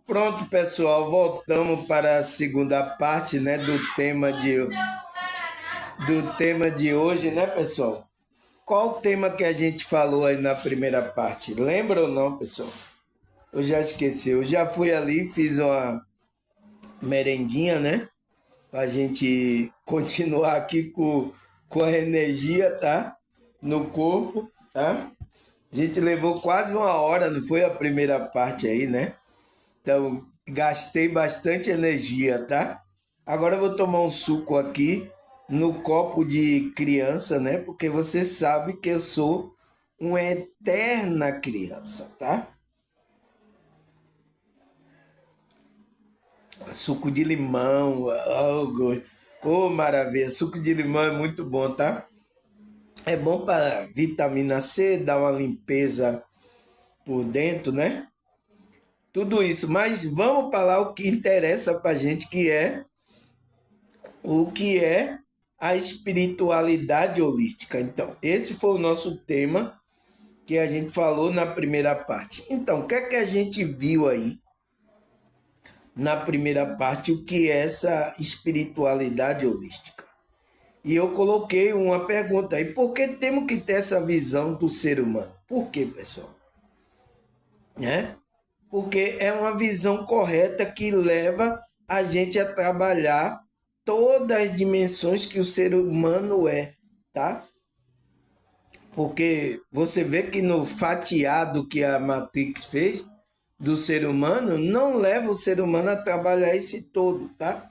Pronto, pessoal, voltamos para a segunda parte, né, do tema de hoje, né, pessoal? Qual o tema que a gente falou aí na primeira parte? Lembra ou não, pessoal? Eu já esqueci. Eu já fui ali, fiz uma merendinha, né? Pra gente continuar aqui com a energia, tá? No corpo, tá? A gente levou quase uma hora, não foi a primeira parte aí, né? Então, gastei bastante energia, tá? Agora eu vou tomar um suco aqui no copo de criança, né? Porque você sabe que eu sou uma eterna criança, tá? Suco de limão, oh, maravilha, suco de limão é muito bom, tá? É bom para vitamina C, dar uma limpeza por dentro, né? Tudo isso, mas vamos falar o que interessa pra gente, o que é a espiritualidade holística. Então, esse foi o nosso tema que a gente falou na primeira parte. Então, o que é que a gente viu aí na primeira parte, o que é essa espiritualidade holística? E eu coloquei uma pergunta aí, por que temos que ter essa visão do ser humano? Por quê, pessoal? Né? Porque é uma visão correta que leva a gente a trabalhar todas as dimensões que o ser humano é, tá? Porque você vê que no fatiado que a Matrix fez do ser humano, não leva o ser humano a trabalhar esse todo, tá?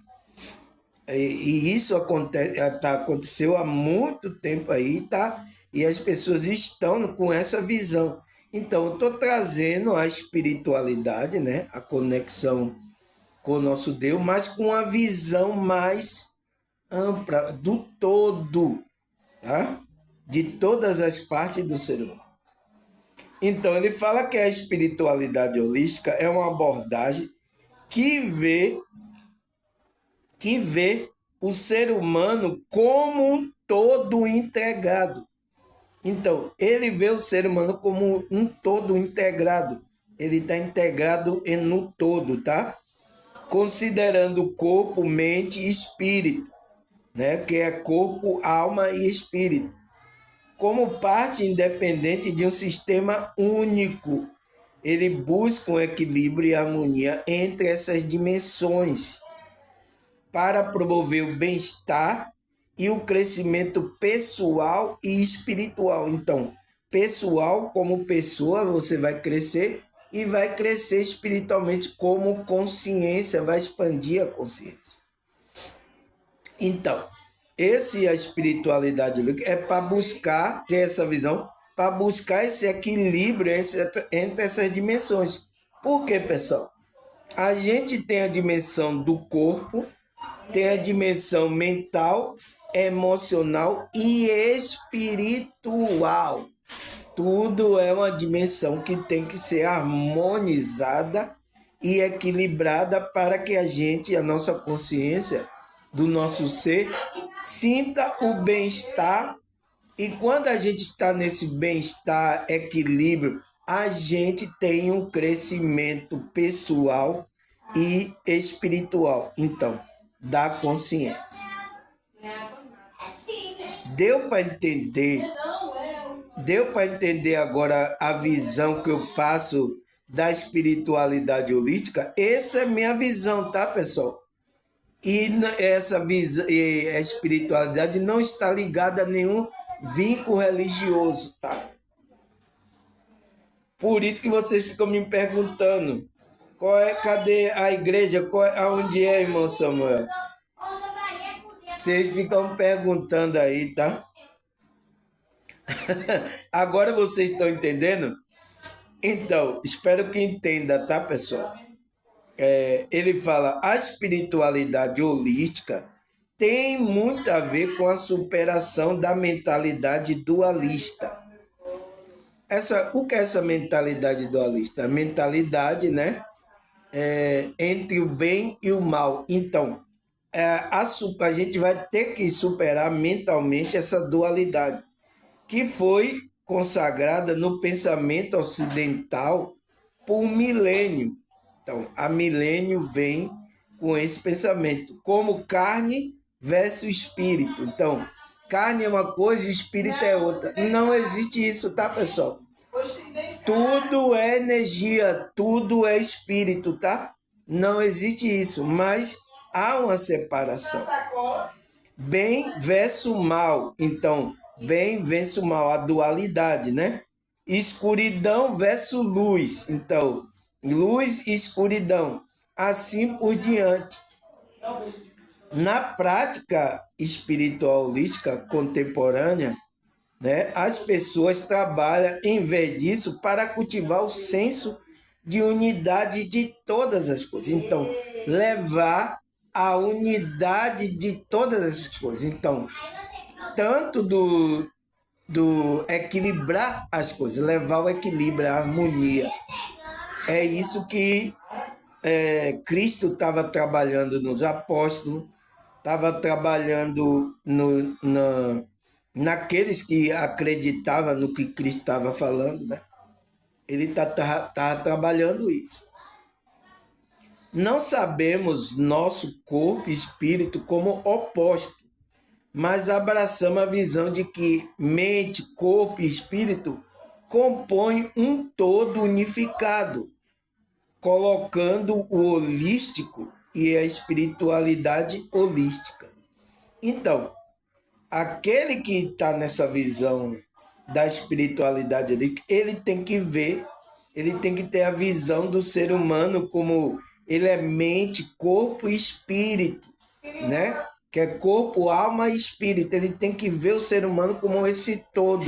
E isso aconteceu há muito tempo aí, tá? E as pessoas estão com essa visão. Então, eu estou trazendo a espiritualidade, né? A conexão com o nosso Deus, mas com a visão mais ampla do todo, tá? De todas as partes do ser humano. Então, ele fala que a espiritualidade holística é uma abordagem que vê o ser humano como um todo integrado. Então, ele vê o ser humano como um todo integrado. Ele está integrado no todo, tá? Considerando corpo, mente e espírito, né? Que é corpo, alma e espírito, como parte independente de um sistema único. Ele busca um equilíbrio e harmonia entre essas dimensões para promover o bem-estar e o crescimento pessoal e espiritual. Então, pessoal, como pessoa, você vai crescer e vai crescer espiritualmente como consciência, vai expandir a consciência. Então, esse a espiritualidade é para buscar ter essa visão, para buscar esse equilíbrio entre essas dimensões. Por quê, pessoal? A gente tem a dimensão do corpo, tem a dimensão mental, emocional e espiritual. Tudo é uma dimensão que tem que ser harmonizada e equilibrada para que a nossa consciência do nosso ser, sinta o bem-estar. E quando a gente está nesse bem-estar, equilíbrio, a gente tem um crescimento pessoal e espiritual. Então, da consciência. Deu para entender? Deu para entender agora a visão que eu passo da espiritualidade holística? Essa é minha visão, tá, pessoal? E essa visão, e a espiritualidade não está ligada a nenhum vínculo religioso, tá? Por isso que vocês ficam me perguntando, cadê a igreja, aonde é, irmão Samuel? Vocês ficam perguntando aí, tá? Agora vocês estão entendendo? Então, espero que entenda, tá, pessoal? Ele fala, a espiritualidade holística tem muito a ver com a superação da mentalidade dualista. O que é essa mentalidade dualista? A mentalidade, né, entre o bem e o mal. Então, a gente vai ter que superar mentalmente essa dualidade, que foi consagrada no pensamento ocidental por um milênio. Então, a milênio vem com esse pensamento, como carne versus espírito. Então, carne é uma coisa e espírito é outra. Não existe isso, tá, pessoal? Tudo é energia, tudo é espírito, tá? Não existe isso, mas há uma separação. Bem versus mal. Então, bem versus mal, a dualidade, né? Escuridão versus luz. Então, luz e escuridão. Assim por diante. Na prática espiritual holística contemporânea, né, as pessoas trabalham, em vez disso, para cultivar o senso de unidade de todas as coisas. Então, levar a unidade de todas essas coisas. Então, tanto do equilibrar as coisas, levar o equilíbrio, a harmonia. É isso que Cristo estava trabalhando nos apóstolos, estava trabalhando naqueles que acreditavam no que Cristo estava falando, né? Ele tá trabalhando isso. Não sabemos nosso corpo e espírito como opostos, mas abraçamos a visão de que mente, corpo e espírito compõem um todo unificado, colocando o holístico e a espiritualidade holística. Então, aquele que está nessa visão da espiritualidade, ele tem que ver, ele tem que ter a visão do ser humano como ele é mente, corpo e espírito, né? Que é corpo, alma e espírito. Ele tem que ver o ser humano como esse todo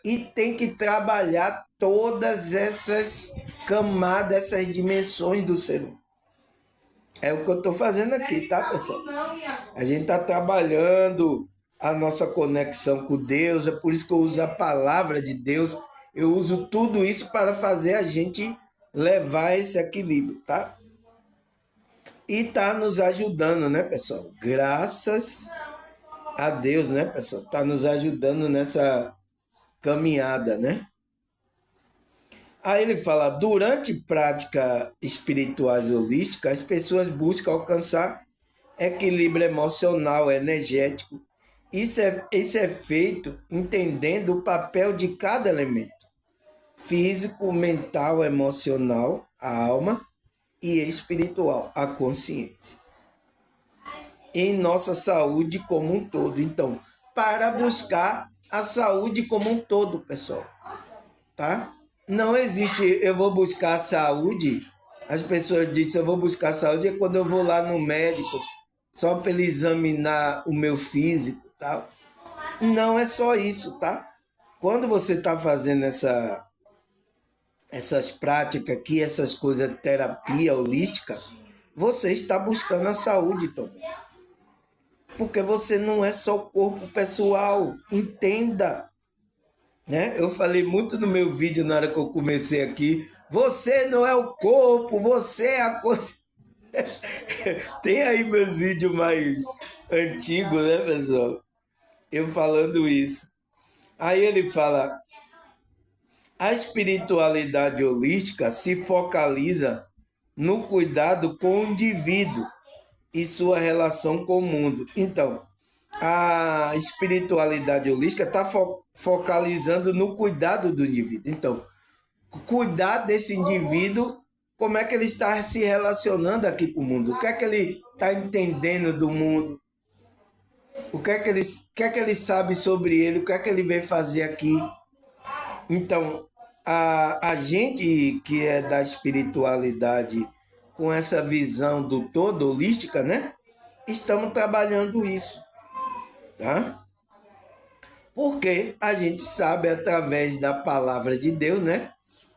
e tem que trabalhar todas essas camadas, essas dimensões do ser humano. É o que eu estou fazendo aqui, tá, pessoal? A gente está trabalhando a nossa conexão com Deus, é por isso que eu uso a palavra de Deus. Eu uso tudo isso para fazer a gente levar esse equilíbrio, tá? E tá nos ajudando, né, pessoal? Graças a Deus, né, pessoal? Tá nos ajudando nessa caminhada, né? Aí ele fala, durante prática espirituais holísticas, as pessoas buscam alcançar equilíbrio emocional, energético. Isso é feito entendendo o papel de cada elemento, físico, mental, emocional, a alma, e espiritual, a consciência, em nossa saúde como um todo. Então, para buscar a saúde como um todo, pessoal, tá? Não existe, eu vou buscar a saúde. As pessoas dizem, eu vou buscar a saúde é quando eu vou lá no médico, só para ele examinar o meu físico, tá? Não é só isso, tá? Quando você está fazendo essas práticas aqui, essas coisas, terapia holística, você está buscando a saúde também. Porque você não é só corpo pessoal, entenda. Né? Eu falei muito no meu vídeo na hora que eu comecei aqui, você não é o corpo, você é a coisa. Tem aí meus vídeos mais antigos, né, pessoal? Eu falando isso. Aí ele fala, a espiritualidade holística se focaliza no cuidado com o indivíduo e sua relação com o mundo. Então, a espiritualidade holística está focalizando no cuidado do indivíduo. Então, cuidar desse indivíduo, como é que ele está se relacionando aqui com o mundo, o que é que ele está entendendo do mundo, o que é que ele sabe sobre ele, o que é que ele veio fazer aqui. Então, a gente que é da espiritualidade, com essa visão do todo holística, né? Estamos trabalhando isso, tá? Porque a gente sabe através da palavra de Deus, né?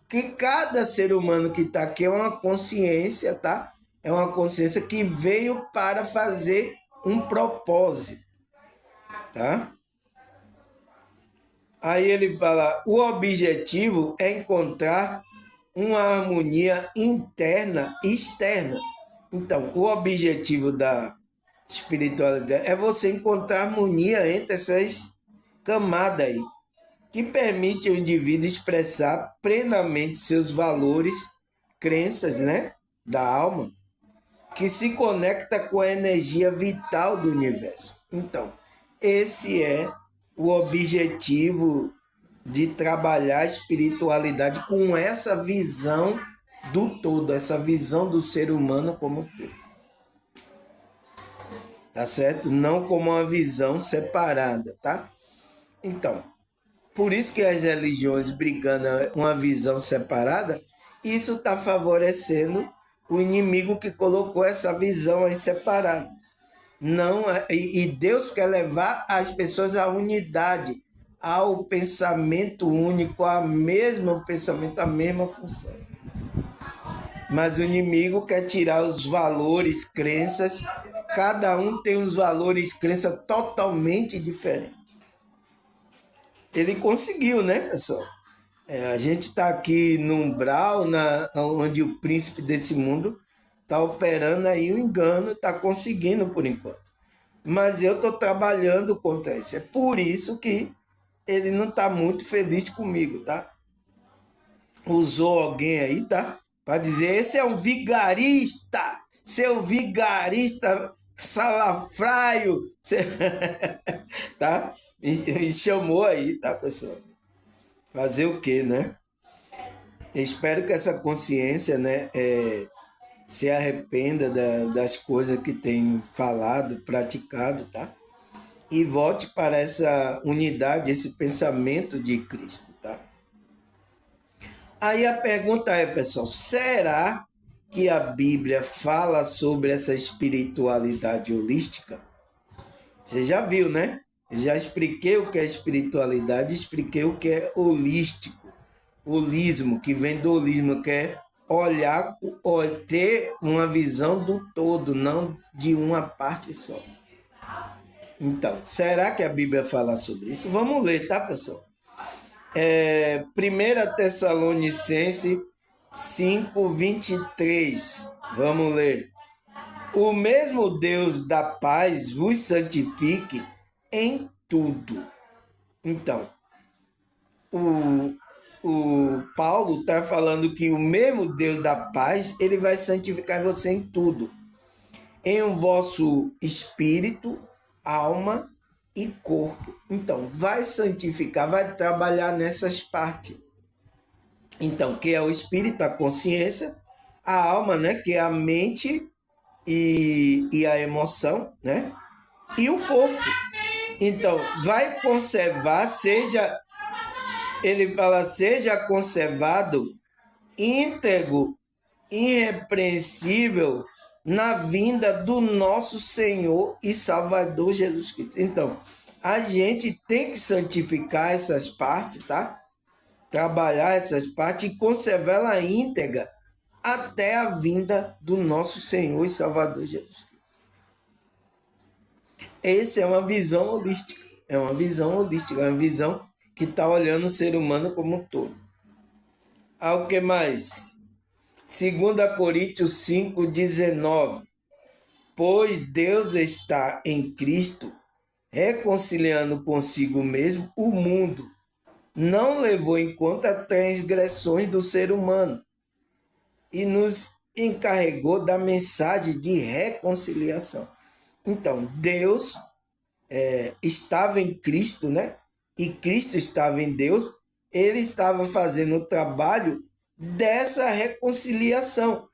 Que cada ser humano que está aqui é uma consciência, tá? É uma consciência que veio para fazer um propósito, tá? Aí ele fala, o objetivo é encontrar uma harmonia interna e externa. Então, o objetivo da espiritualidade é você encontrar harmonia entre essas camadas aí, que permite ao indivíduo expressar plenamente seus valores, crenças, né? da alma, que se conecta com a energia vital do universo. Então, esse é o objetivo de trabalhar a espiritualidade com essa visão do todo, essa visão do ser humano como todo. Tá certo? Não como uma visão separada, tá? Então, por isso que as religiões brigando uma visão separada, isso está favorecendo o inimigo que colocou essa visão aí separada. Não, e Deus quer levar as pessoas à unidade, ao pensamento único, ao mesmo pensamento, à mesma função. Mas o inimigo quer tirar os valores, crenças. Cada um tem os valores, crenças totalmente diferentes. Ele conseguiu, né, pessoal? A gente está aqui no umbral, onde o príncipe desse mundo está operando aí o engano, está conseguindo por enquanto. Mas eu estou trabalhando contra isso. É por isso que ele não está muito feliz comigo, tá? Usou alguém aí, tá? Para dizer, esse é um vigarista, seu vigarista salafraio, tá? E chamou aí, tá, pessoal? Fazer o quê, né? Eu espero que essa consciência, né, se arrependa das coisas que tem falado, praticado, tá? E volte para essa unidade, esse pensamento de Cristo, tá? Aí a pergunta é, pessoal, será que a Bíblia fala sobre essa espiritualidade holística? Você já viu, né? Eu já expliquei o que é espiritualidade, expliquei o que é holístico. Holismo, que vem do holismo, que é olhar, ter uma visão do todo, não de uma parte só. Então, será que a Bíblia fala sobre isso? Vamos ler, tá, pessoal? 1 Tessalonicenses 5:23. Vamos ler. O mesmo Deus da paz vos santifique em tudo. Então, o Paulo está falando que o mesmo Deus da paz, ele vai santificar você em tudo. Em o vosso espírito, alma e corpo. Então, vai santificar, vai trabalhar nessas partes. Então, que é o espírito, a consciência, a alma, né, que é a mente e a emoção, né? E o corpo. Então, vai conservar, ele fala, seja conservado íntegro, irrepreensível na vinda do nosso Senhor e Salvador Jesus Cristo. Então, a gente tem que santificar essas partes, tá? Trabalhar essas partes e conservá-la íntegra até a vinda do nosso Senhor e Salvador Jesus Cristo. Essa é uma visão holística. É uma visão holística, é uma visão que está olhando o ser humano como um todo. O que mais? 2 Coríntios 5:19. Pois Deus está em Cristo, reconciliando consigo mesmo o mundo. Não levou em conta as transgressões do ser humano e nos encarregou da mensagem de reconciliação. Então, Deus estava em Cristo, né? E Cristo estava em Deus. Ele estava fazendo o trabalho dessa reconciliação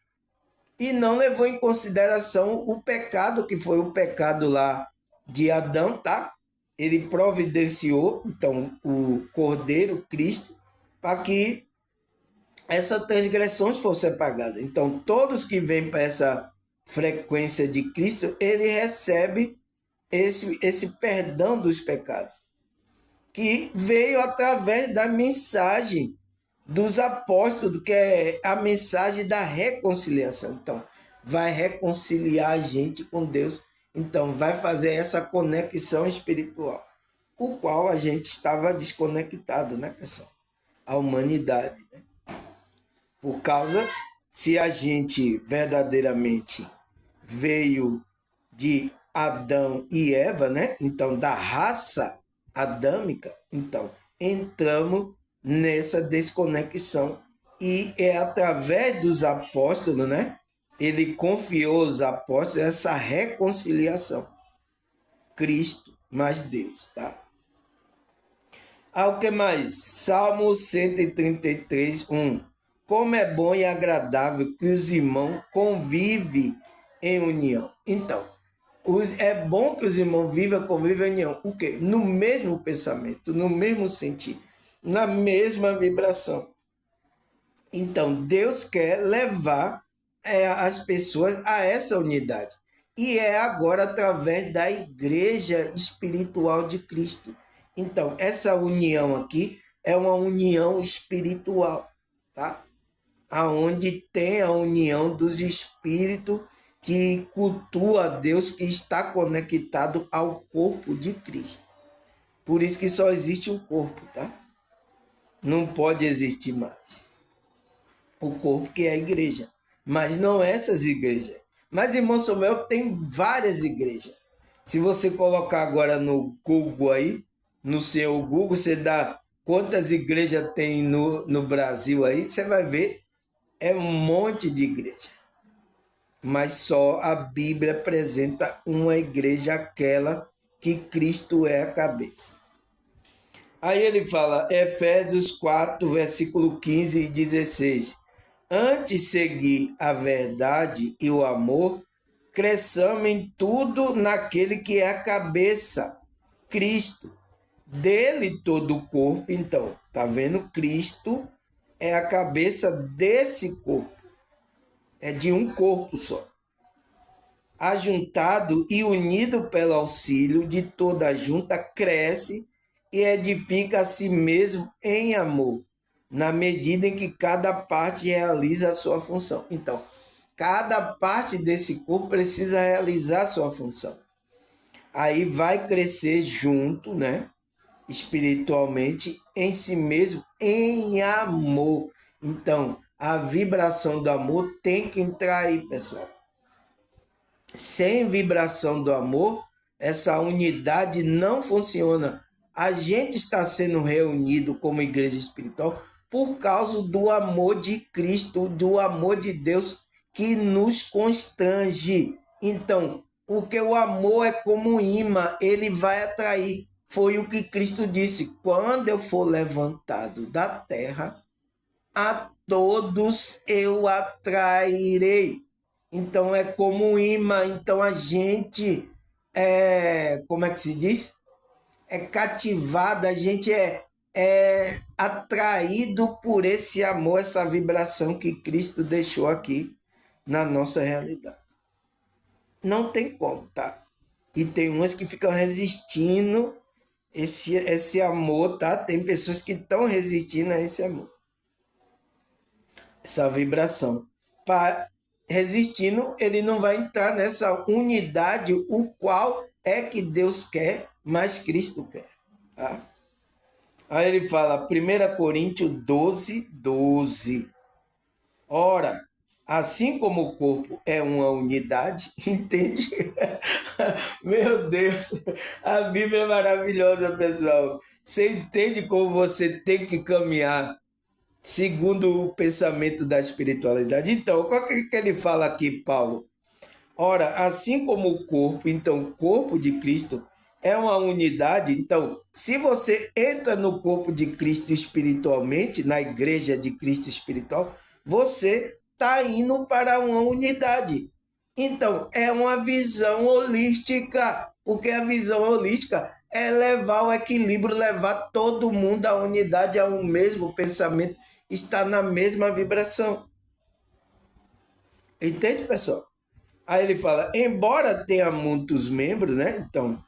e não levou em consideração o pecado, que foi o pecado lá de Adão, tá? Ele providenciou, então, o Cordeiro, Cristo, para que essas transgressões fossem apagadas. Então, todos que vêm para essa frequência de Cristo, ele recebe esse perdão dos pecados, que veio através da mensagem dos apóstolos, que é a mensagem da reconciliação. Então, vai reconciliar a gente com Deus. Então, vai fazer essa conexão espiritual, o qual a gente estava desconectado, né, pessoal? A humanidade, né? Por causa, se a gente verdadeiramente veio de Adão e Eva, né? Então, da raça adâmica, então, entramos nessa desconexão e é através dos apóstolos, né? ele confiou aos apóstolos essa reconciliação. Cristo mais Deus, tá? O que mais? Salmo 133, 1. Como é bom e agradável que os irmãos convivem em união. Então, é bom que os irmãos convivam em união. O quê? No mesmo pensamento, no mesmo sentir, na mesma vibração. Então, Deus quer levar as pessoas a essa unidade. E é agora através da igreja espiritual de Cristo. Então, essa união aqui é uma união espiritual, tá? Aonde tem a união dos espíritos que cultua a Deus, que está conectado ao corpo de Cristo. Por isso que só existe um corpo, tá? Não pode existir mais o corpo, que é a igreja, mas não essas igrejas. Mas, irmão Samuel, tem várias igrejas. Se você colocar agora no Google aí, no seu Google, você dá quantas igrejas tem no Brasil aí, você vai ver, é um monte de igreja. Mas só a Bíblia apresenta uma igreja, aquela que Cristo é a cabeça. Aí ele fala, Efésios 4, versículo 15 e 16. Antes seguir a verdade e o amor, cresçamos em tudo naquele que é a cabeça, Cristo. Dele todo o corpo, então, tá vendo? Cristo é a cabeça desse corpo. É de um corpo só. Ajuntado e unido pelo auxílio de toda a junta, cresce e edifica a si mesmo em amor, na medida em que cada parte realiza a sua função. Então, cada parte desse corpo precisa realizar a sua função. Aí vai crescer junto, né? Espiritualmente, em si mesmo, em amor. Então, a vibração do amor tem que entrar aí, pessoal. Sem vibração do amor, essa unidade não funciona. A gente está sendo reunido como igreja espiritual por causa do amor de Cristo, do amor de Deus que nos constrange. Então, porque o amor é como um imã, ele vai atrair. Foi o que Cristo disse: quando eu for levantado da terra, a todos eu atrairei. Então é como um imã. Então a gente como é que se diz? É cativado, a gente é atraído por esse amor, essa vibração que Cristo deixou aqui na nossa realidade. Não tem como, tá? E tem umas que ficam resistindo esse amor, tá? Tem pessoas que estão resistindo a esse amor, essa vibração. Resistindo, ele não vai entrar nessa unidade, o qual é que Deus quer, mas Cristo quer. Tá? Aí ele fala, 1 Coríntios 12, 12. Ora, assim como o corpo é uma unidade, entende? Meu Deus, a Bíblia é maravilhosa, pessoal. Você entende como você tem que caminhar segundo o pensamento da espiritualidade. Então, qual que ele fala aqui, Paulo? Ora, assim como o corpo, então o corpo de Cristo é uma unidade. Então, se você entra no corpo de Cristo espiritualmente, na igreja de Cristo espiritual, você está indo para uma unidade. Então, é uma visão holística, porque a visão holística é levar o equilíbrio, levar todo mundo à unidade, ao mesmo pensamento, está na mesma vibração. Entende, pessoal? Aí ele fala, embora tenha muitos membros, né? Então,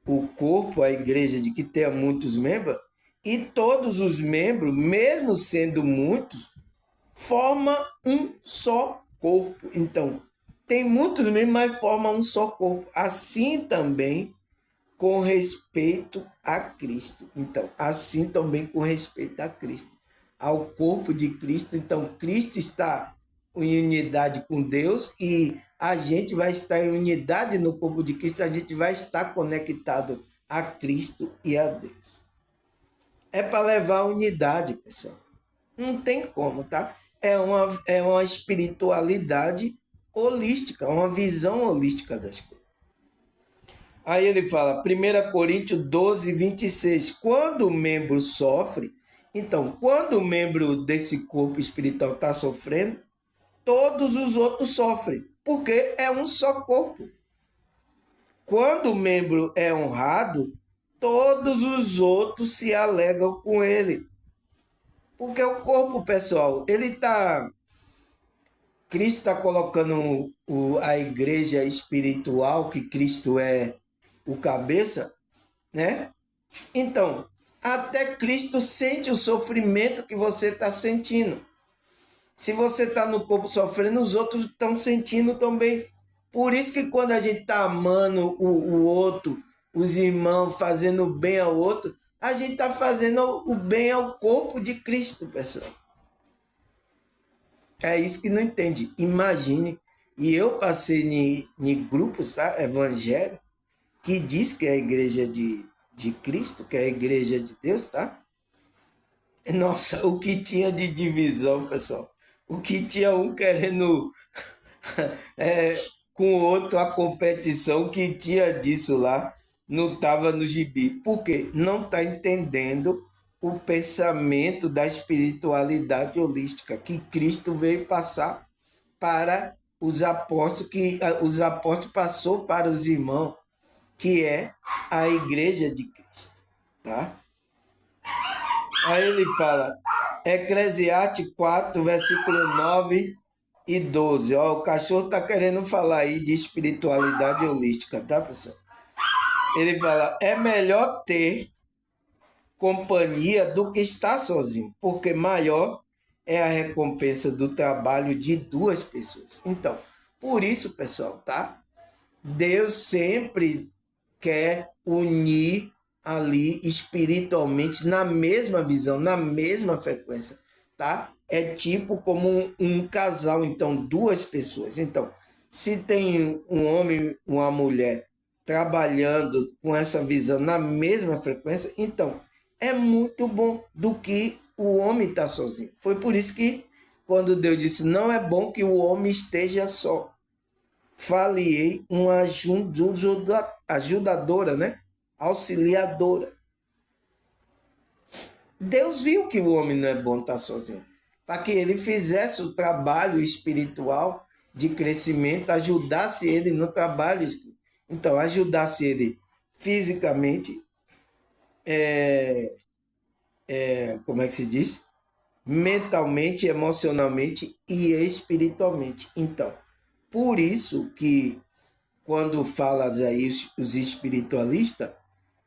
o corpo, a igreja de que tenha muitos membros, e todos os membros, mesmo sendo muitos, formam um só corpo. Então, tem muitos membros, mas formam um só corpo. Assim também com respeito a Cristo. Então, assim também com respeito a Cristo, ao corpo de Cristo. Então, Cristo está em unidade com Deus e a gente vai estar em unidade no corpo de Cristo, a gente vai estar conectado a Cristo e a Deus. É para levar a unidade, pessoal. Não tem como, tá? É uma espiritualidade holística, uma visão holística das coisas. Aí ele fala, 1 Coríntios 12, 26, quando o membro sofre, então, quando o membro desse corpo espiritual está sofrendo, todos os outros sofrem, porque é um só corpo. Quando o membro é honrado, todos os outros se alegram com ele. Porque o corpo, pessoal, ele está... Cristo está colocando a igreja espiritual, que Cristo é o cabeça, né? Então, até Cristo sente o sofrimento que você está sentindo. Se você está no corpo sofrendo, os outros estão sentindo também. Por isso que quando a gente está amando o outro, os irmãos, fazendo bem ao outro, a gente está fazendo o bem ao corpo de Cristo, pessoal. É isso que não entende. Imagine, e eu passei em grupos, tá? Evangélicos, que diz que é a igreja de Cristo, que é a igreja de Deus, tá? Nossa, o que tinha de divisão, pessoal. O que tinha um querendo com o outro a competição, o que tinha disso lá não estava no gibi. Por quê? Não está entendendo o pensamento da espiritualidade holística que Cristo veio passar para os apóstolos, que os apóstolos passou para os irmãos, que é a igreja de Cristo, tá? Aí ele fala, Eclesiastes 4, versículo 9 e 12. Ó, o cachorro está querendo falar aí de espiritualidade holística, tá, pessoal? Ele fala, é melhor ter companhia do que estar sozinho, porque maior é a recompensa do trabalho de duas pessoas. Então, por isso, pessoal, tá? Deus sempre quer unir ali espiritualmente na mesma visão, na mesma frequência, tá? É tipo como um casal, então, duas pessoas. Então, se tem um homem, uma mulher trabalhando com essa visão na mesma frequência, então é muito bom do que o homem estar sozinho. Foi por isso que quando Deus disse, não é bom que o homem esteja só. Faliei uma ajudadora, né? Auxiliadora. Deus viu que o homem não é bom estar sozinho, para que ele fizesse o trabalho espiritual de crescimento, ajudasse ele no trabalho, então ajudasse ele fisicamente, como é que se diz? Mentalmente, emocionalmente e espiritualmente. Então, por isso que quando falas aí os espiritualistas,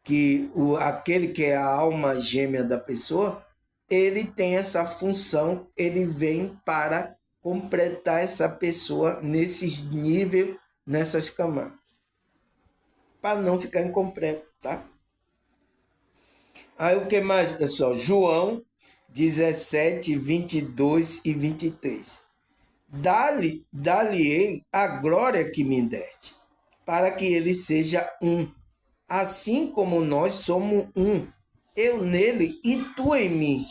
que aquele que é a alma gêmea da pessoa, ele tem essa função, ele vem para completar essa pessoa nesses níveis, nessas camadas, para não ficar incompleto, tá? Aí o que mais, pessoal? João 17, 22 e 23. Dá-lhe-ei a glória que me deste, para que ele seja um, assim como nós somos um, eu nele e tu em mim,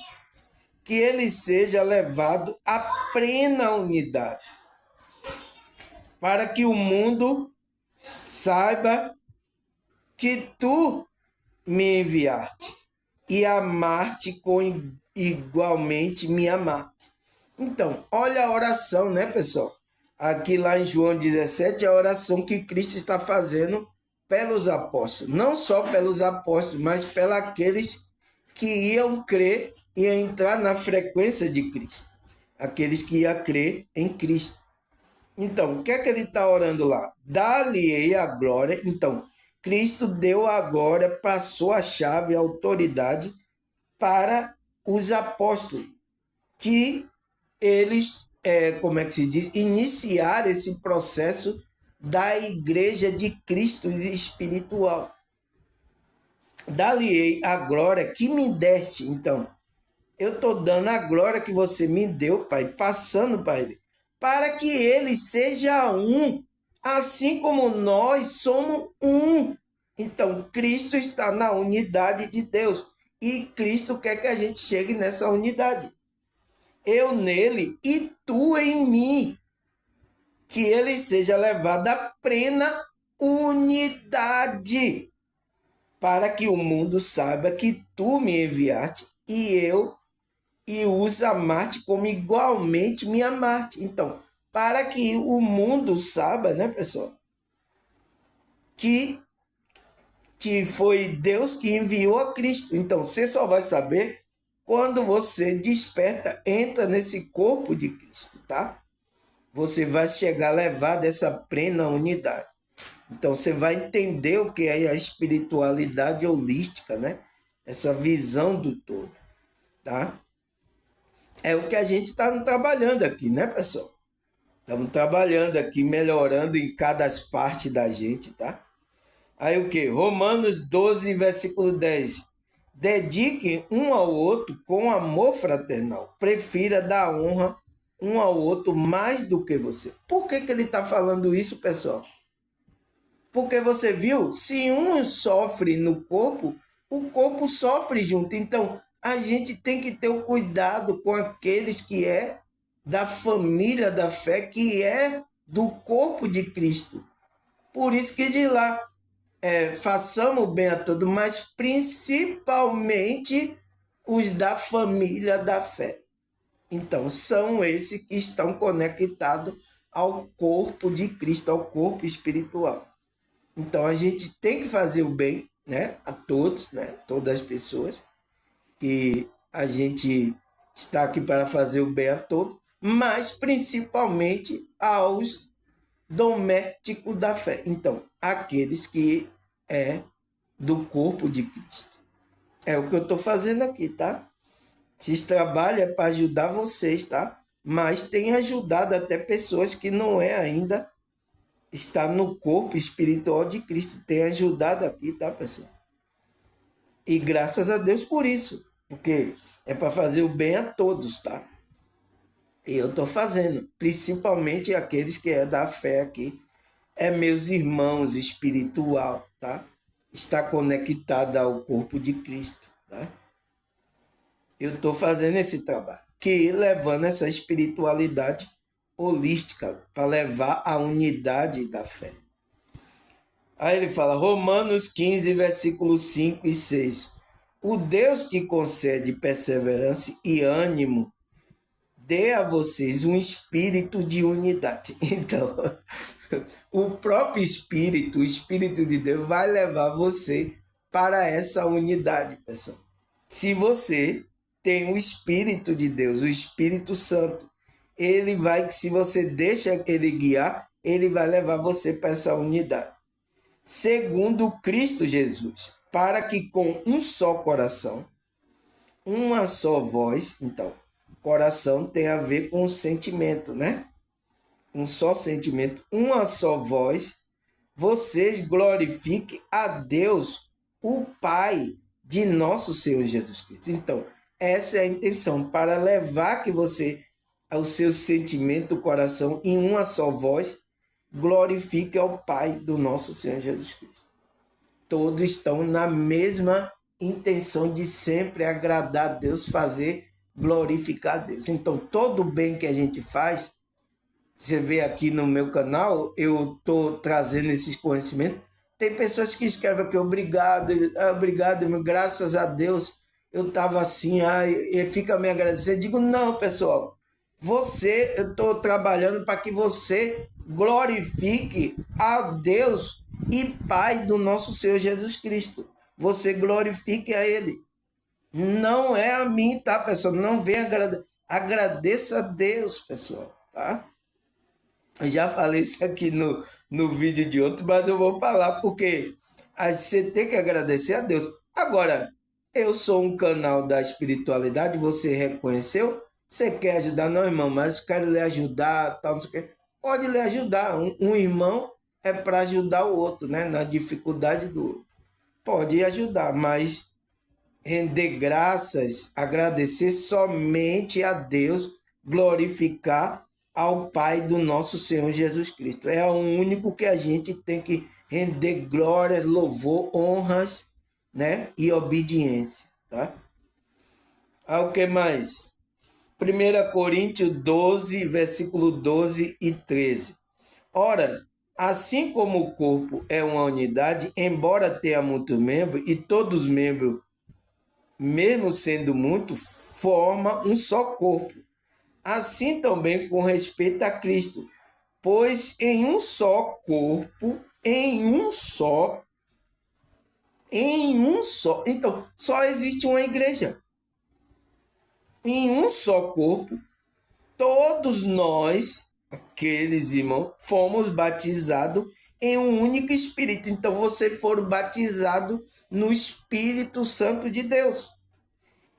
que ele seja levado à plena unidade, para que o mundo saiba que tu me enviaste e amaste com igualmente me amaste. Então, olha a oração, né, pessoal? Aqui lá em João 17, a oração que Cristo está fazendo pelos apóstolos. Não só pelos apóstolos, mas pelos aqueles que iam crer e entrar na frequência de Cristo. Aqueles que iam crer em Cristo. Então, o que é que ele está orando lá? Dá-lhe a glória. Então, Cristo deu a glória, passou a chave, a autoridade para os apóstolos, que eles, como é que se diz, iniciar esse processo da igreja de Cristo espiritual. Dá-lhe a glória que me deste. Então, eu estou dando a glória que você me deu, Pai, passando para ele, para que ele seja um, assim como nós somos um. Então, Cristo está na unidade de Deus e Cristo quer que a gente chegue nessa unidade. Eu nele e tu em mim, que ele seja levado à plena unidade, para que o mundo saiba que tu me enviaste e os amaste como igualmente me amaste. Então, para que o mundo saiba, né, pessoal, que foi Deus que enviou a Cristo. Então, você só vai saber quando você desperta, entra nesse corpo de Cristo, tá? Você vai chegar a levar dessa plena unidade. Então, você vai entender o que é a espiritualidade holística, né? Essa visão do todo, tá? É o que a gente está trabalhando aqui, né, pessoal? Estamos trabalhando aqui, melhorando em cada parte da gente, tá? Aí o que? Romanos 12, versículo 10. Dediquem um ao outro com amor fraternal. Prefira dar honra um ao outro mais do que você. Por que ele está falando isso, pessoal? Porque você viu, se um sofre no corpo, o corpo sofre junto. Então, a gente tem que ter o cuidado com aqueles que é da família da fé, que é do corpo de Cristo. Por isso que diz lá, façamos o bem a todos, mas principalmente os da família da fé. Então, são esses que estão conectados ao corpo de Cristo, ao corpo espiritual. Então, a gente tem que fazer o bem, né, a todos, né, todas as pessoas, que a gente está aqui para fazer o bem a todos, mas principalmente aos domésticos da fé. Então, aqueles que é do corpo de Cristo. É o que eu estou fazendo aqui, tá? Esse trabalho é para ajudar vocês, tá? Mas tem ajudado até pessoas que não é ainda está no corpo espiritual de Cristo. Tem ajudado aqui, tá, pessoal? E graças a Deus por isso, porque é para fazer o bem a todos, tá? E eu estou fazendo, principalmente aqueles que é da fé aqui, é meus irmãos espiritual, tá? Está conectado ao corpo de Cristo, tá? Eu estou fazendo esse trabalho, que levando essa espiritualidade holística para levar a unidade da fé. Aí ele fala, Romanos 15, versículos 5 e 6. O Deus que concede perseverança e ânimo dê a vocês um espírito de unidade. Então, o próprio Espírito, o Espírito de Deus, vai levar você para essa unidade, pessoal. Se você tem o Espírito de Deus, o Espírito Santo, ele vai, se você deixa ele guiar, ele vai levar você para essa unidade. Segundo Cristo Jesus, para que com um só coração, uma só voz, então, coração tem a ver com o sentimento, né? Um só sentimento, uma só voz, vocês glorifiquem a Deus, o Pai de nosso Senhor Jesus Cristo. Então, essa é a intenção, para levar que você, o seu sentimento, o coração, em uma só voz, glorifique ao Pai do nosso Senhor Jesus Cristo. Todos estão na mesma intenção de sempre agradar a Deus, fazer glorificar a Deus. Então, todo o bem que a gente faz, você vê aqui no meu canal, eu estou trazendo esses conhecimentos. Tem pessoas que escrevem aqui, obrigado, graças a Deus, eu estava assim, e fica me agradecendo. Eu digo, não, pessoal, eu estou trabalhando para que você glorifique a Deus e Pai do nosso Senhor Jesus Cristo. Você glorifique a Ele. Não é a mim, tá, pessoal? Não vem agradeça a Deus, pessoal, tá? Eu já falei isso aqui no vídeo de outro, mas eu vou falar porque você tem que agradecer a Deus. Agora, eu sou um canal da espiritualidade, você reconheceu? Você quer ajudar? Não, irmão, mas eu quero lhe ajudar, tal, não sei o quê. Pode lhe ajudar. Um irmão é para ajudar o outro, né? Na dificuldade do outro. Pode ajudar, mas render graças, agradecer somente a Deus, glorificar ao Pai do nosso Senhor Jesus Cristo. É o único que a gente tem que render glórias, louvor, honras, né? E obediência, tá? O que mais? 1 Coríntios 12, versículo 12 e 13. Ora, assim como o corpo é uma unidade, embora tenha muitos membros, e todos os membros, mesmo sendo muitos, formam um só corpo. Assim também com respeito a Cristo, pois em um só corpo, então só existe uma igreja. Em um só corpo, todos nós, aqueles irmãos, fomos batizados em um único Espírito. Então, você for batizado no Espírito Santo de Deus.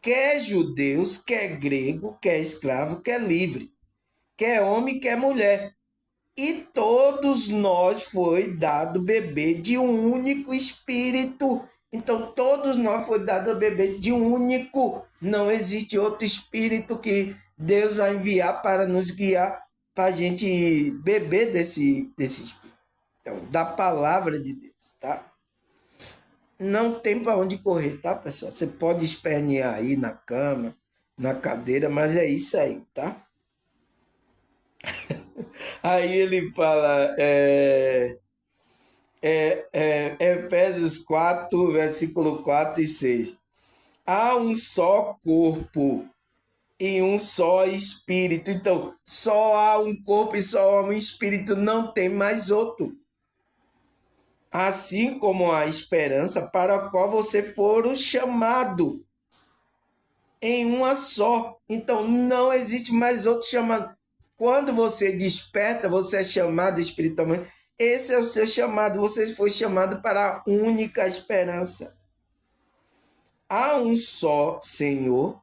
Quer judeus, quer grego, quer escravo, quer livre. Quer homem, quer mulher. E todos nós foi dado beber de um único Espírito. Então, todos nós foi dado beber de um único. Não existe outro Espírito que Deus vai enviar para nos guiar, para a gente beber desse Espírito. Então, da palavra de Deus, tá? Não tem para onde correr, tá, pessoal? Você pode espernear aí na cama, na cadeira, mas é isso aí, tá? Aí ele fala, Efésios 4, versículo 4 e 6. Há um só corpo e um só espírito. Então, só há um corpo e só há um espírito, não tem mais outro. Assim como a esperança para a qual você for chamado em uma só. Então, não existe mais outro chamado. Quando você desperta, você é chamado espiritualmente. Esse é o seu chamado. Você foi chamado para a única esperança. Há um só Senhor,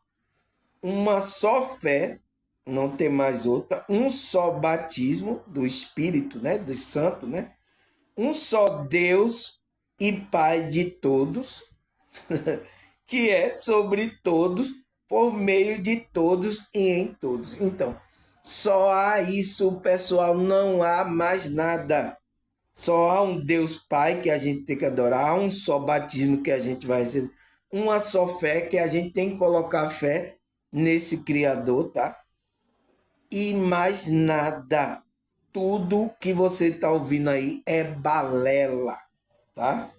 uma só fé, não tem mais outra, um só batismo do Espírito, né, do Santo, né? Um só Deus e Pai de todos, que é sobre todos, por meio de todos e em todos. Então, só há isso, pessoal, não há mais nada. Só há um Deus Pai que a gente tem que adorar, há um só batismo que a gente vai receber, uma só fé que a gente tem que colocar fé nesse Criador, tá? E mais nada. Tudo que você está ouvindo aí é balela, tá?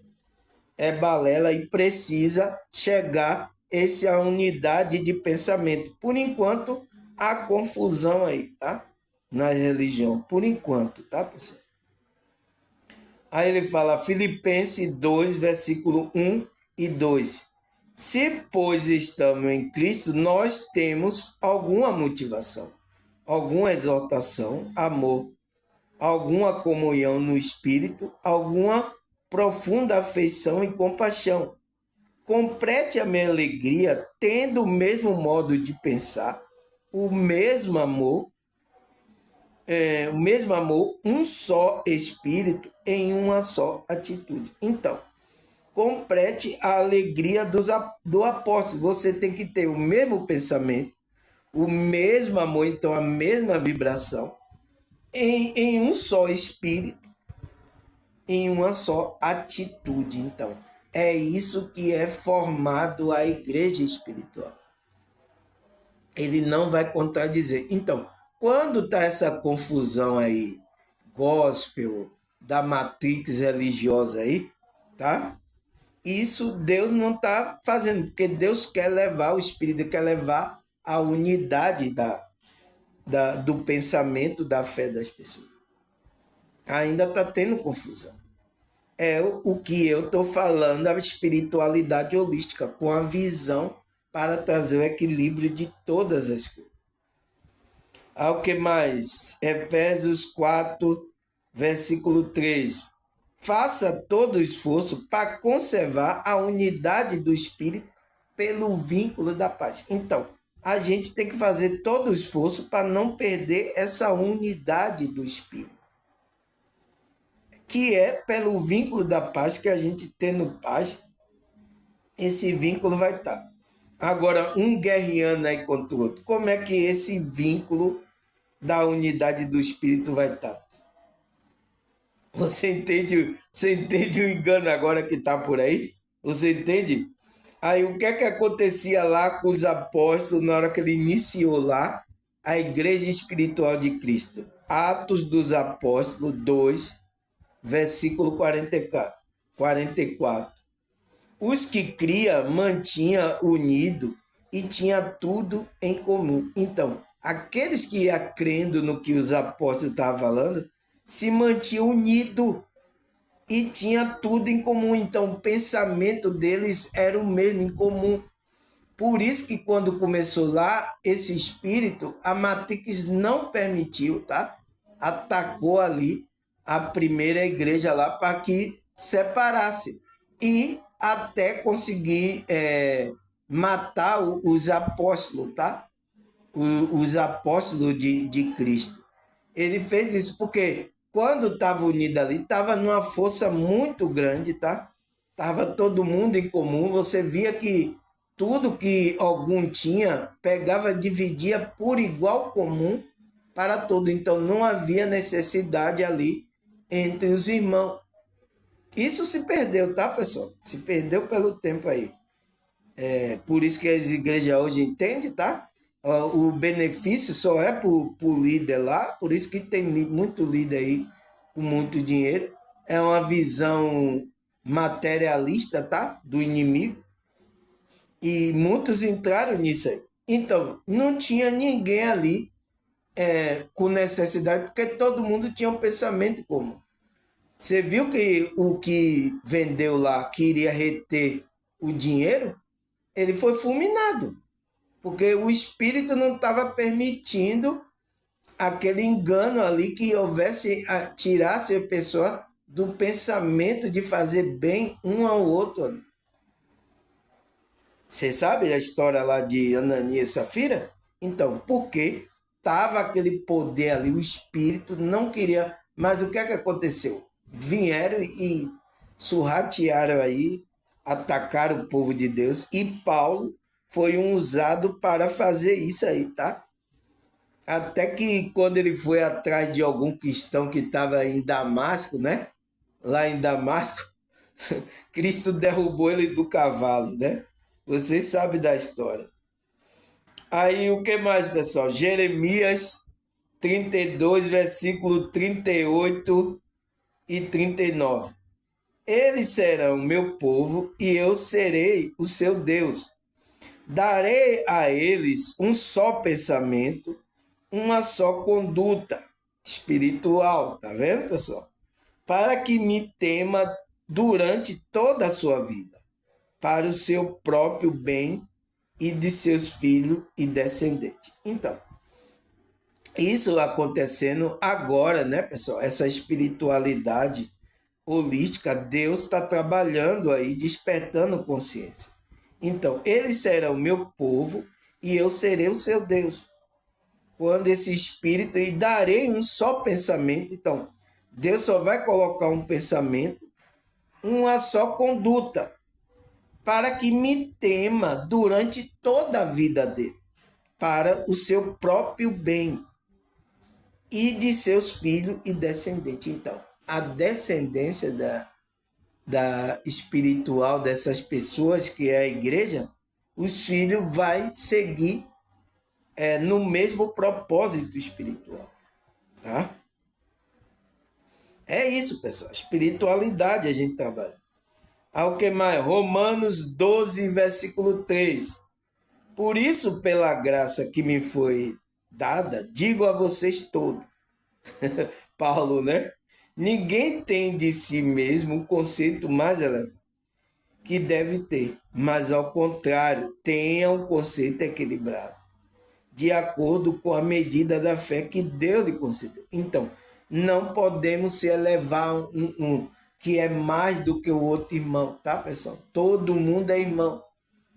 É balela e precisa chegar essa unidade de pensamento. Por enquanto, há confusão aí, tá? Na religião, por enquanto, tá, pessoal? Aí ele fala, Filipenses 2, versículo 1 e 2. Se, pois, estamos em Cristo, nós temos alguma motivação, alguma exortação, amor, alguma comunhão no Espírito, alguma profunda afeição e compaixão. Complete a minha alegria, tendo o mesmo modo de pensar, o mesmo amor, um só Espírito, em uma só atitude. Então, complete a alegria do apóstolo. Você tem que ter o mesmo pensamento, o mesmo amor, então a mesma vibração, em um só Espírito, em uma só atitude. Então, é isso que é formado a igreja espiritual. Ele não vai contradizer. Então, quando está essa confusão aí, gospel, da matrix religiosa aí, tá? Isso Deus não está fazendo, porque Deus quer levar o Espírito, quer levar a unidade do pensamento, da fé das pessoas. Ainda está tendo confusão. É o que eu estou falando, a espiritualidade holística, com a visão para trazer o equilíbrio de todas as coisas. O que mais? Efésios 4, versículo 3. Faça todo o esforço para conservar a unidade do Espírito pelo vínculo da paz. Então, a gente tem que fazer todo o esforço para não perder essa unidade do Espírito, que é pelo vínculo da paz, que a gente tendo paz, esse vínculo vai estar. Agora, um guerreando aí contra o outro, como é que esse vínculo da unidade do Espírito vai estar? Você entende o engano agora que está por aí? Você entende? Aí o que é que acontecia lá com os apóstolos na hora que ele iniciou lá a igreja espiritual de Cristo? Atos dos Apóstolos 2, versículo 44. Os que cria mantinha unido e tinha tudo em comum. Então, aqueles que iam crendo no que os apóstolos estavam falando, se mantinham unidos e tinha tudo em comum. Então, o pensamento deles era o mesmo, em comum. Por isso que quando começou lá, esse espírito, a Matrix não permitiu, tá? Atacou ali a primeira igreja lá para que separasse. E até conseguir matar os apóstolos, tá? Os apóstolos de Cristo. Ele fez isso porque quando estava unido ali, estava numa força muito grande, tá? Tava todo mundo em comum. Você via que tudo que algum tinha, pegava, dividia por igual comum para todo. Então não havia necessidade ali entre os irmãos. Isso se perdeu, tá, pessoal? Se perdeu pelo tempo aí. Por isso que as igrejas hoje entendem, tá? O benefício só é por líder lá, por isso que tem muito líder aí com muito dinheiro. É uma visão materialista, tá? Do inimigo. E muitos entraram nisso aí. Então, não tinha ninguém ali com necessidade, porque todo mundo tinha um pensamento comum. Você viu que o que vendeu lá queria reter o dinheiro? Ele foi fulminado, porque o espírito não estava permitindo aquele engano ali que houvesse, tirasse a pessoa do pensamento de fazer bem um ao outro ali. Você sabe a história lá de Ananias e Safira? Então, porque estava aquele poder ali, o espírito não queria. Mas o que é que aconteceu? Vieram e surratearam aí, atacaram o povo de Deus, e Paulo foi um usado para fazer isso aí, tá? Até que quando ele foi atrás de algum cristão que estava em Damasco, né? Lá em Damasco, Cristo derrubou ele do cavalo, né? Você sabe da história. Aí o que mais, pessoal? Jeremias 32, versículo 38 e 39. Eles serão meu povo e eu serei o seu Deus. Darei a eles um só pensamento, uma só conduta espiritual, tá vendo, pessoal? Para que me tema durante toda a sua vida, para o seu próprio bem e de seus filhos e descendentes. Então, isso acontecendo agora, né, pessoal? Essa espiritualidade holística, Deus está trabalhando aí, despertando consciência. Então, eles serão meu povo e eu serei o seu Deus. Quando esse espírito, e darei um só pensamento. Então, Deus só vai colocar um pensamento, uma só conduta, para que me tema durante toda a vida dele, para o seu próprio bem e de seus filhos e descendentes. Então, a descendência da espiritual dessas pessoas, que é a igreja, os filhos vai seguir no mesmo propósito espiritual. Tá? É isso, pessoal. Espiritualidade a gente trabalha. Ao que mais? Romanos 12, versículo 3. Por isso, pela graça que me foi dada, digo a vocês todos. Paulo, né? Ninguém tem de si mesmo o conceito mais elevado que deve ter, mas ao contrário, tenha um conceito equilibrado, de acordo com a medida da fé que Deus lhe concedeu. Então, não podemos se elevar que é mais do que o outro irmão, tá, pessoal? Todo mundo é irmão,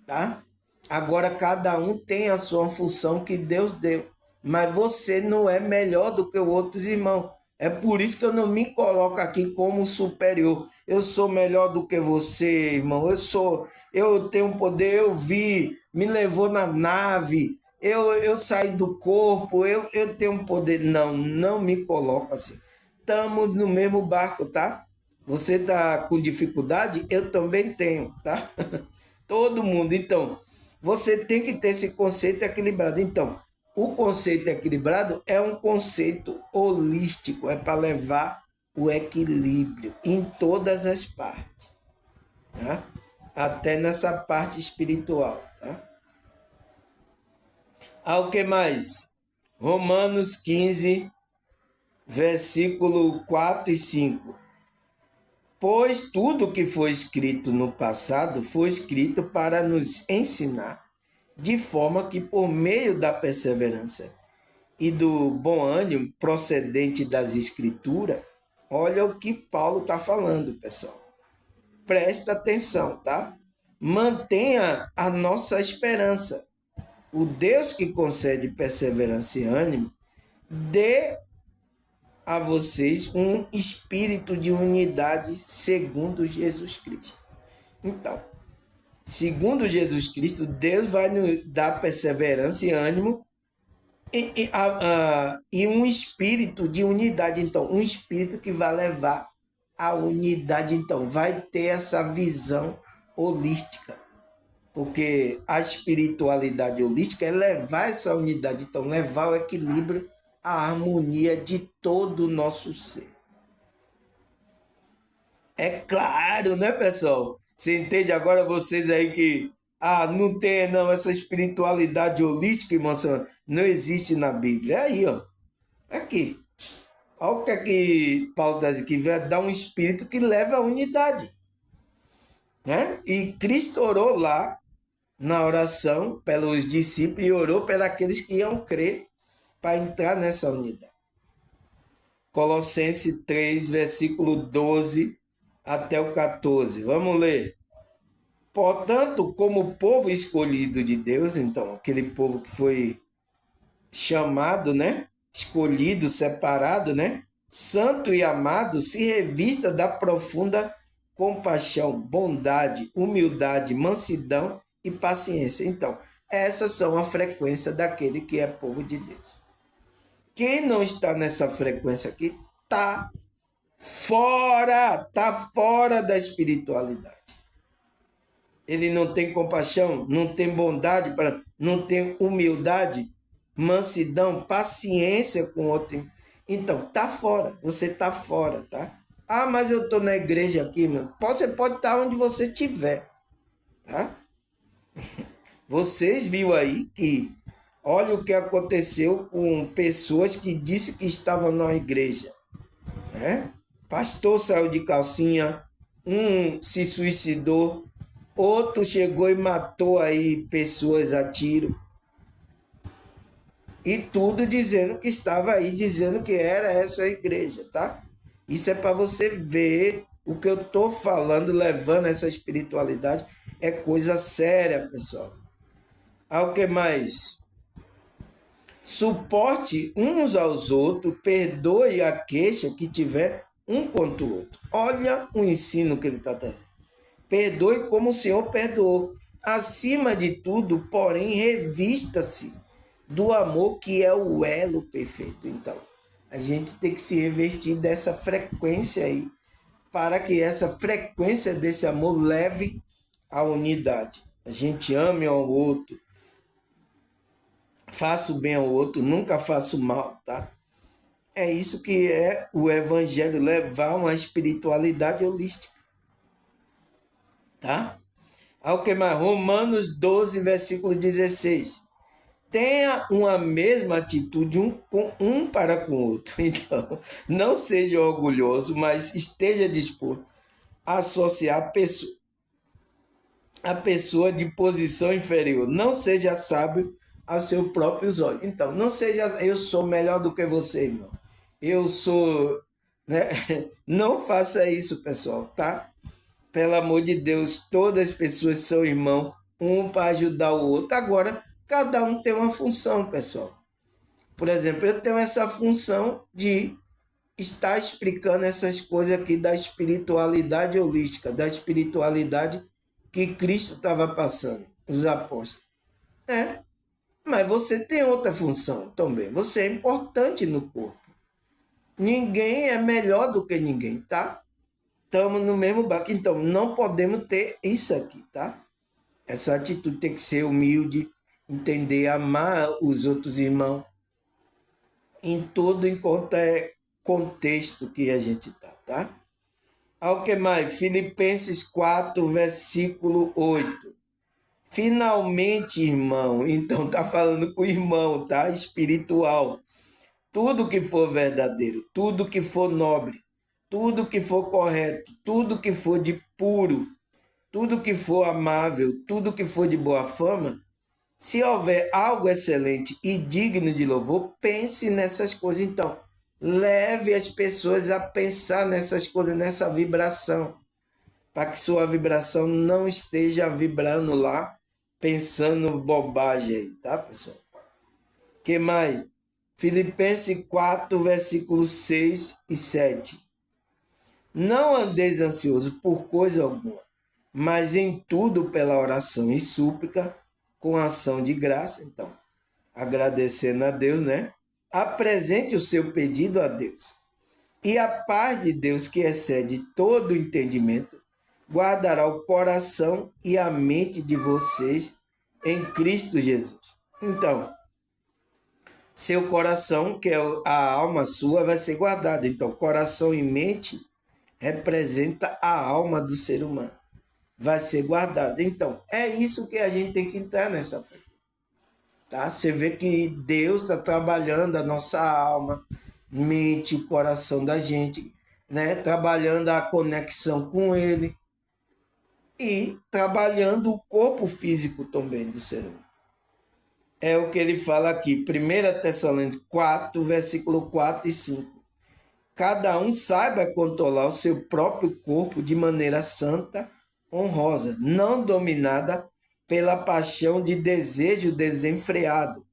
tá? Agora, cada um tem a sua função que Deus deu, mas você não é melhor do que os outros irmãos. É por isso que eu não me coloco aqui como superior. Eu sou melhor do que você, irmão. Eu tenho poder, eu vi, me levou na nave, eu saí do corpo, eu tenho poder. Não, não me coloco assim. Estamos no mesmo barco, tá? Você está com dificuldade? Eu também tenho, tá? Todo mundo. Então, você tem que ter esse conceito equilibrado. Então, O conceito equilibrado é um conceito holístico, é para levar o equilíbrio em todas as partes, tá? Até nessa parte espiritual. Tá? Ao que mais? Romanos 15, versículo 4 e 5. Pois tudo que foi escrito no passado foi escrito para nos ensinar, de forma que por meio da perseverança e do bom ânimo procedente das escrituras, olha o que Paulo está falando, pessoal. Presta atenção, tá? Mantenha a nossa esperança. O Deus que concede perseverança e ânimo, dê a vocês um espírito de unidade segundo Jesus Cristo. Então, segundo Jesus Cristo, Deus vai nos dar perseverança e ânimo e um espírito de unidade. Então, um espírito que vai levar a unidade. Então, vai ter essa visão holística. Porque a espiritualidade holística é levar essa unidade. Então, levar o equilíbrio, a harmonia de todo o nosso ser. É claro, né, pessoal? Você entende agora vocês aí que não tem não essa espiritualidade holística, irmão, não existe na Bíblia. É aí, ó. Aqui. Olha o que é que Paulo está dizendo, que vai dar um espírito que leva à unidade. Né? E Cristo orou lá na oração pelos discípulos e orou pelos aqueles que iam crer para entrar nessa unidade. Colossenses 3, versículo 12 até o 14. Vamos ler. Portanto, como povo escolhido de Deus, então, aquele povo que foi chamado, né? Escolhido, separado, né? Santo e amado, se revista da profunda compaixão, bondade, humildade, mansidão e paciência. Então, essas são a frequência daquele que é povo de Deus. Quem não está nessa frequência aqui está fora da espiritualidade. Ele não tem compaixão, não tem bondade, não tem humildade, mansidão, paciência com o outro. Então, tá fora, você tá fora, tá? Mas eu tô na igreja aqui, meu. Você pode estar onde você estiver, tá? Vocês viram aí que olha o que aconteceu com pessoas que disse que estavam na igreja, né? Pastor saiu de calcinha, um se suicidou, outro chegou e matou aí pessoas a tiro. E tudo dizendo que estava aí, dizendo que era essa igreja, tá? Isso é para você ver o que eu tô falando, levando essa espiritualidade. É coisa séria, pessoal. O que mais? Suporte uns aos outros, perdoe a queixa que tiver um contra o outro. Olha o ensino que ele está trazendo. Perdoe como o Senhor perdoou. Acima de tudo, porém, revista-se do amor que é o elo perfeito. Então, a gente tem que se revestir dessa frequência aí, para que essa frequência desse amor leve à unidade. A gente ame ao outro, faça o bem ao outro, nunca faça o mal, tá? É isso que é o evangelho, levar uma espiritualidade holística, tá? Ao que mais? Romanos 12, versículo 16. Tenha uma mesma atitude um para com o outro. Então, não seja orgulhoso, mas esteja disposto a associar a pessoa de posição inferior. Não seja sábio a seus próprios olhos. Então, não seja eu sou melhor do que você, irmão. Eu sou, né? Não faça isso, pessoal, tá? Pelo amor de Deus, todas as pessoas são irmãos, um para ajudar o outro. Agora, cada um tem uma função, pessoal. Por exemplo, eu tenho essa função de estar explicando essas coisas aqui da espiritualidade holística, da espiritualidade que Cristo estava passando, os apóstolos. Mas você tem outra função também. Você é importante no corpo. Ninguém é melhor do que ninguém, tá? Estamos no mesmo barco. Então, não podemos ter isso aqui, tá? Essa atitude tem que ser humilde, entender, amar os outros irmãos em todo em qualquer contexto que a gente está, tá? Ao que mais? Filipenses 4, versículo 8. Finalmente, irmão, então tá falando com o irmão, tá? Espiritual. Tudo que for verdadeiro, tudo que for nobre, tudo que for correto, tudo que for de puro, tudo que for amável, tudo que for de boa fama, se houver algo excelente e digno de louvor, pense nessas coisas. Então, leve as pessoas a pensar nessas coisas, nessa vibração, para que sua vibração não esteja vibrando lá, pensando bobagem aí, tá, pessoal? Que mais? Filipenses 4, versículos 6 e 7. Não andeis ansioso por coisa alguma, mas em tudo pela oração e súplica, com ação de graça. Então, agradecendo a Deus, né? Apresente o seu pedido a Deus. E a paz de Deus, que excede todo o entendimento, guardará o coração e a mente de vocês em Cristo Jesus. Então, seu coração, que é a alma sua, vai ser guardada. Então, coração e mente representa a alma do ser humano. Vai ser guardada. Então, é isso que a gente tem que entrar nessa fé. Tá? Você vê que Deus está trabalhando a nossa alma, mente, o coração da gente, né? Trabalhando a conexão com Ele e trabalhando o corpo físico também do ser humano. É o que ele fala aqui, 1 Tessalonicenses 4, versículo 4 e 5. Cada um saiba controlar o seu próprio corpo de maneira santa, honrosa, não dominada pela paixão de desejo desenfreado,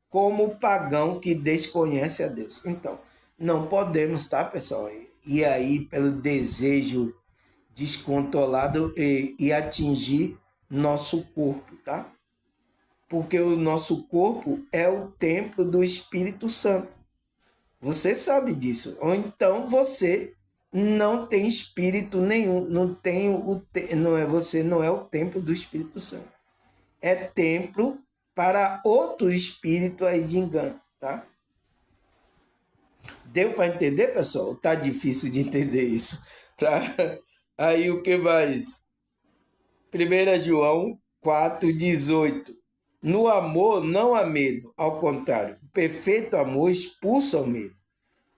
como o pagão que desconhece a Deus. Então, não podemos, tá, pessoal? Ir aí pelo desejo descontrolado e atingir nosso corpo, tá? Porque o nosso corpo é o templo do Espírito Santo. Você sabe disso. Ou então você não tem espírito nenhum, não tem não é você não é o templo do Espírito Santo. É templo para outro espírito aí de engano, tá? Deu para entender, pessoal? Tá difícil de entender isso, tá? Aí o que mais? 1 João 4,18. No amor não há medo, ao contrário, o perfeito amor expulsa o medo,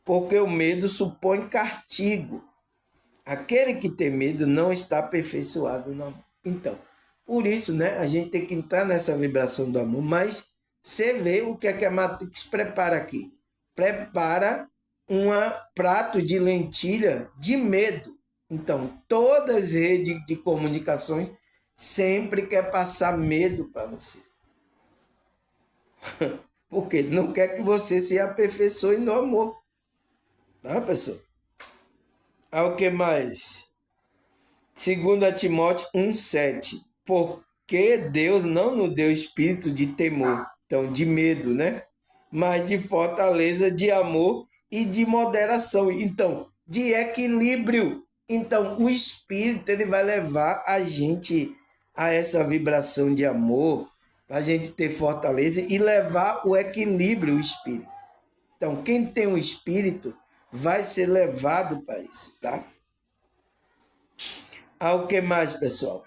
porque o medo supõe castigo. Aquele que tem medo não está aperfeiçoado no amor. Então, por isso, né, a gente tem que entrar nessa vibração do amor, mas você vê o que é que a Matrix prepara aqui. Prepara um prato de lentilha de medo. Então, todas as redes de comunicações sempre quer passar medo para você. Porque não quer que você se aperfeiçoe no amor. Tá, pessoal? O que mais? 2 Timóteo 1,7. Porque Deus não nos deu espírito de temor, então de medo, né? Mas de fortaleza, de amor e de moderação. Então, de equilíbrio. Então, o espírito ele vai levar a gente a essa vibração de amor, a gente ter fortaleza e levar o equilíbrio, o espírito. Então, quem tem um espírito vai ser levado para isso, tá? O que mais, pessoal?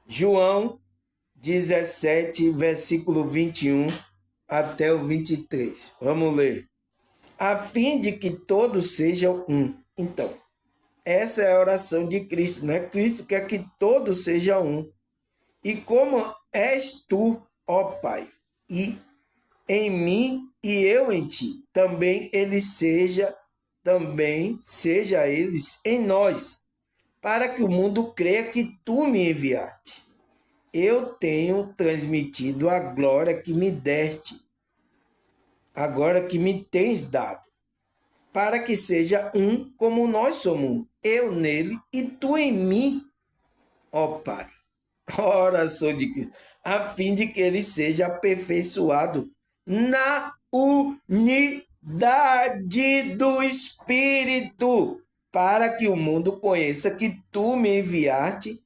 João 17, versículo 21 até o 23. Vamos ler. A fim de que todos sejam um. Então, essa é a oração de Cristo, né? Cristo quer que todos sejam um. E como és tu, ó Pai, e em mim e eu em ti, também seja eles em nós, para que o mundo creia que tu me enviaste. Eu tenho transmitido a glória que me deste, agora que me tens dado, para que seja um como nós somos um, eu nele e tu em mim, ó Pai. A oração de Cristo, a fim de que ele seja aperfeiçoado na unidade do Espírito, para que o mundo conheça que tu me enviaste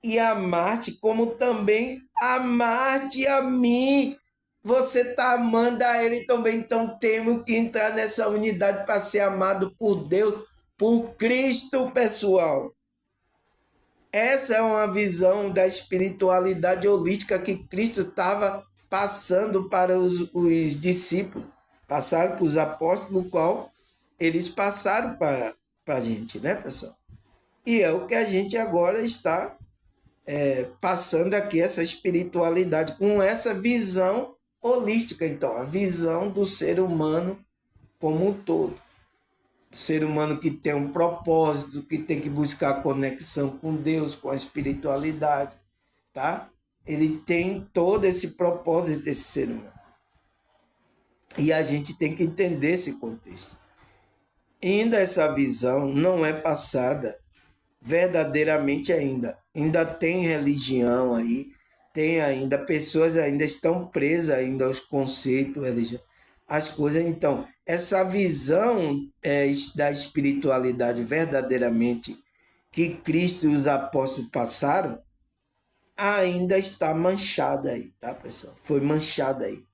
e amaste como também amar-te a mim, você está amando a ele também. Então temos que entrar nessa unidade para ser amado por Deus, por Cristo, pessoal. Essa é uma visão da espiritualidade holística que Cristo estava passando para os discípulos, passaram para os apóstolos, o qual eles passaram para a gente, né, pessoal? E é o que a gente agora está passando aqui, essa espiritualidade, com essa visão holística, então, a visão do ser humano como um todo. O ser humano que tem um propósito, que tem que buscar conexão com Deus, com a espiritualidade, tá? Ele tem todo esse propósito, esse ser humano. E a gente tem que entender esse contexto. Ainda essa visão não é passada verdadeiramente ainda. Ainda tem religião aí, tem ainda, pessoas ainda estão presas ainda aos conceitos religiosos, as coisas. Então, essa visão da espiritualidade verdadeiramente que Cristo e os apóstolos passaram, ainda está manchada aí, tá, pessoal? Foi manchada aí.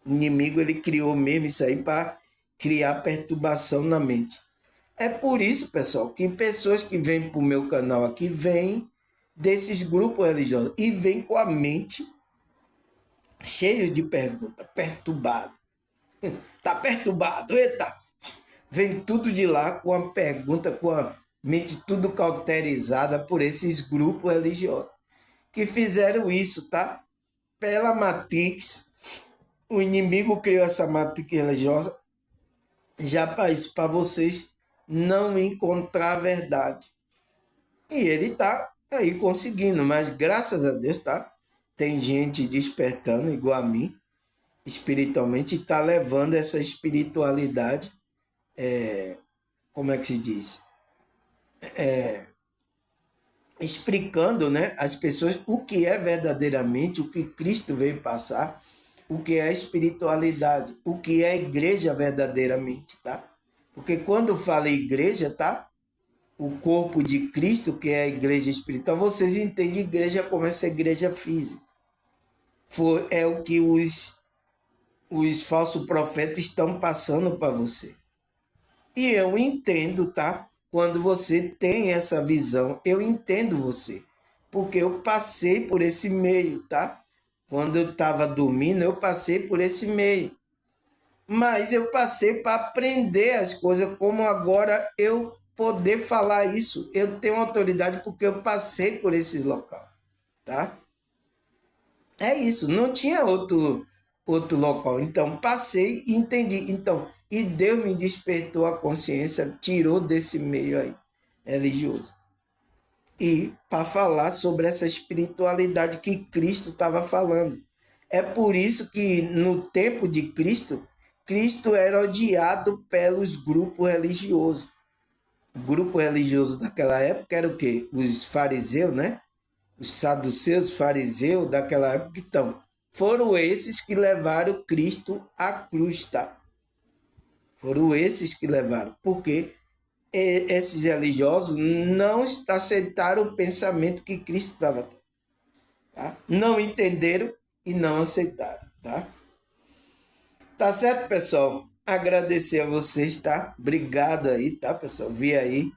O inimigo, ele criou mesmo isso aí para criar perturbação na mente. É por isso, pessoal, que pessoas que vêm para o meu canal aqui vêm desses grupos religiosos e vêm com a mente cheia de perguntas, perturbado. Tá perturbado, eita! Vem tudo de lá com a pergunta, com a mente tudo cauterizada por esses grupos religiosos que fizeram isso, tá? Pela Matrix, o inimigo criou essa Matrix religiosa já para isso, para vocês não encontrar a verdade. E ele tá aí conseguindo, mas graças a Deus, tá? Tem gente despertando, igual a mim, espiritualmente, e tá levando essa espiritualidade, como é que se diz? Explicando, né, às pessoas o que é verdadeiramente, o que Cristo veio passar, o que é a espiritualidade, o que é a igreja verdadeiramente, tá? Porque quando fala igreja, tá? O corpo de Cristo, que é a igreja espiritual, vocês entendem igreja como essa igreja física. É o que os falsos profetas estão passando para você. E eu entendo, tá? Quando você tem essa visão, eu entendo você. Porque eu passei por esse meio, tá? Quando eu estava dormindo, eu passei por esse meio. Mas eu passei para aprender as coisas, como agora eu poder falar isso. Eu tenho autoridade porque eu passei por esse local, tá? É isso, não tinha outro local. Então, passei e entendi. Então, e Deus me despertou a consciência, tirou desse meio aí religioso. E para falar sobre essa espiritualidade que Cristo estava falando. É por isso que no tempo de Cristo, Cristo era odiado pelos grupos religiosos. O grupo religioso daquela época era o quê? Os fariseus, né? Os saduceus, fariseus daquela época. Então, foram esses que levaram Cristo à cruz, tá? Foram esses que levaram. Porque esses religiosos não aceitaram o pensamento que Cristo estava tendo. Tá? Não entenderam e não aceitaram, tá? Tá certo, pessoal? Agradecer a vocês, tá? Obrigado aí, tá, pessoal? Vi aí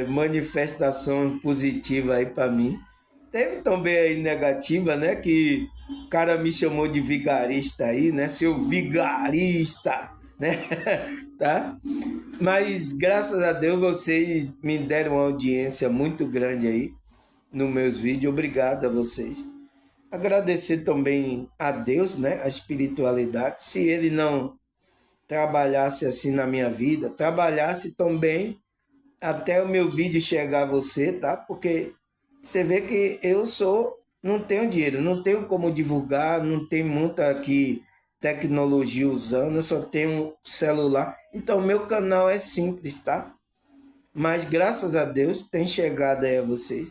manifestação positiva aí para mim. Teve também aí negativa, né? Que o cara me chamou de vigarista aí, né? Seu vigarista, né? Tá? Mas graças a Deus vocês me deram uma audiência muito grande aí nos meus vídeos. Obrigado a vocês. Agradecer também a Deus, né? A espiritualidade. Se ele não trabalhasse assim na minha vida, trabalhasse também até o meu vídeo chegar a você, tá? Porque você vê que não tenho dinheiro, não tenho como divulgar, não tem muita aqui tecnologia usando, eu só tenho um celular. Então, meu canal é simples, tá? Mas graças a Deus tem chegado aí a vocês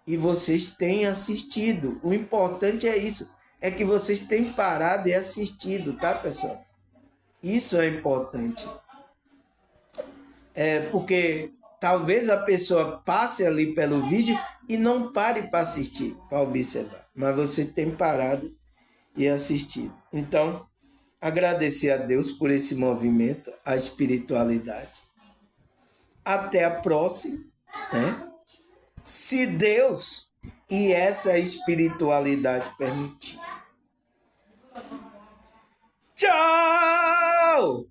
e vocês têm assistido. O importante é isso, é que vocês têm parado e assistido, tá, pessoal? Isso é importante. Porque talvez a pessoa passe ali pelo vídeo e não pare para assistir, para observar. Mas você tem parado e assistido. Então, agradecer a Deus por esse movimento, a espiritualidade. Até a próxima, né? Se Deus e essa espiritualidade permitir. Tchau!